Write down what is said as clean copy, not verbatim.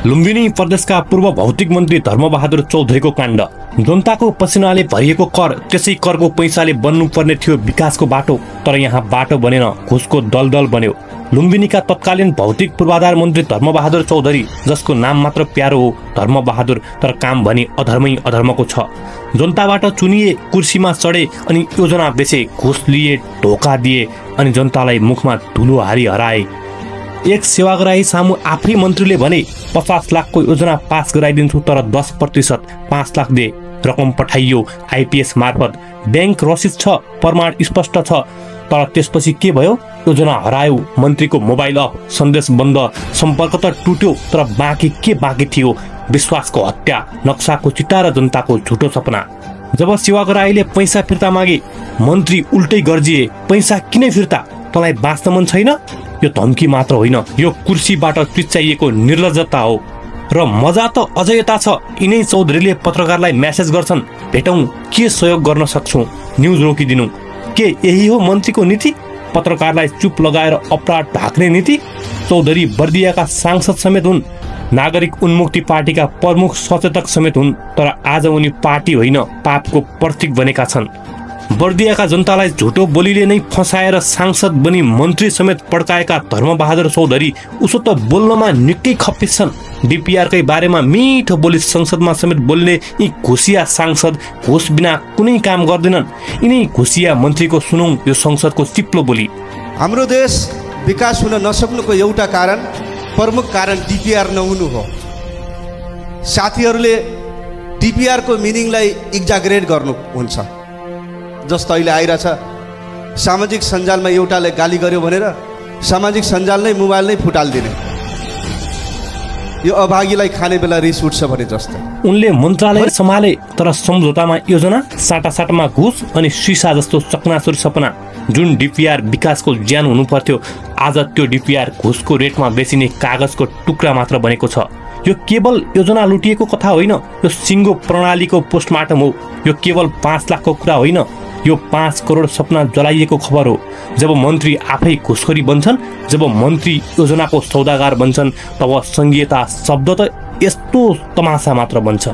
लुम्बिनी प्रदेशका पूर्व भौतिक मन्त्री धर्मबहादुर चौधरीको काण्ड। जनताको पसिनाले भरिएको कर, त्यसै करको पैसाले बन्नुपर्ने थियो विकासको बाटो, तर यहाँ बाटो बनेन, घुसको दलदल बन्यो। लुम्बिनीका तत्कालीन भौतिक पूर्वाधार मन्त्री धर्मबहादुर चौधरी, जसको नाम मात्र प्यारो हो धर्मबहादुर, तर काम भने अधर्मै अधर्मको छ। जनताबाट चुनिए, कुर्सीमा चढे अनि योजना बेचे, घुस लिए, धोका दिए अनि जनतालाई मुखमा धुलो हारी हराए। एक सेवाग्राही सामु आफै मन्त्रीले भने 50 लाखको योजना पास गराइदिन्छु, तर 10% 5 लाख दे। रकम पठाइयो आइपिएस मार्फत, ब्याङ्क रसिद छ, प्रमाण स्पष्ट छ, तर त्यसपछि के भयो? योजना हरायो, मन्त्रीको मोबाइल अफ, सन्देश बन्द, सम्पर्क त टुट्यो, तर बाँकी के बाँकी थियो? विश्वासको हत्या, नक्साको चिता र जनताको झुटो सपना। जब सेवाग्राहीले पैसा फिर्ता मागे, मन्त्री उल्टै गर्जिए, पैसा किन फिर्ता? तँलाई बाँच्न मन छैन? यो धम्की मात्र होइन, यो कुर्सीबाट चिच्याइएको निर्लज्जता हो। र मजा त अझै यता छ, यिनै चौधरीले पत्रकारलाई म्यासेज गर्छन्, भेटौँ, के सहयोग गर्न सक्छौँ, न्युज रोकिदिनु। के यही हो मन्त्रीको नीति? पत्रकारलाई चुप लगाएर अपराध ढाक्ने नीति? चौधरी बर्दियाका सांसद समेत हुन्, नागरिक उन्मुक्ति पार्टीका प्रमुख सचेतक समेत हुन्, तर आज उनी पार्टी होइन, पापको प्रतीक बनेका छन्। बर्दियाका जनतालाई झुटो बोलीले नै फसाएर सांसद बनी मन्त्री समेत पड्काएका धर्मबहादुर चौधरी उसो त बोल्नमा निकै खप्पिस छन्। डिपिआरकै बारेमा मिठो बोली संसदमा समेत बोल्ने यी घुसिया सांसद घुस बिना कुनै काम गर्दैनन्। यिनै घुसिया मन्त्रीको सुनौं यो संसदको चिप्लो बोली। हाम्रो देश विकास हुन नसक्नुको एउटा कारण, प्रमुख कारण डिपिआर नहुनु हो। साथीहरूले डिपिआरको मिनिङलाई एक्जागरेट गर्नु हुन्छ। जस्तो अहिले आइरहेछ, सामाजिक सञ्जालमा एउटाले गाली गर्यो भनेर सामाजिक सञ्जाल नै मोबाइल नै फुटालिदिने, यो अभागीलाई खाने बेला रिस उठ्छ भने जस्तो। उनले मन्त्रालय सम्हाले, तर सम्झौतामा योजना, साटासाटमा घुस अनि सिसा जस्तो चकनाचुर सपना। जुन डिपिआर विकासको ज्यान हुनु पर्थ्यो, आज त्यो डिपिआर घुसको रेटमा बेचिने कागजको टुक्रा मात्र बनेको छ। यो केवल योजना लुटिएको कथा होइन, यो सिङ्गो प्रणालीको पोस्टमार्टम हो। यो केवल 5 लाखको कुरा होइन, यो 5 करोड सपना जलाइएको खबर हो। जब मन्त्री आफै घुसखोरी बन्छन्, जब मन्त्री योजनाको सौदागार बन्छन्, तब संघीयता शब्द त यस्तो तमासा मात्र बन्छ।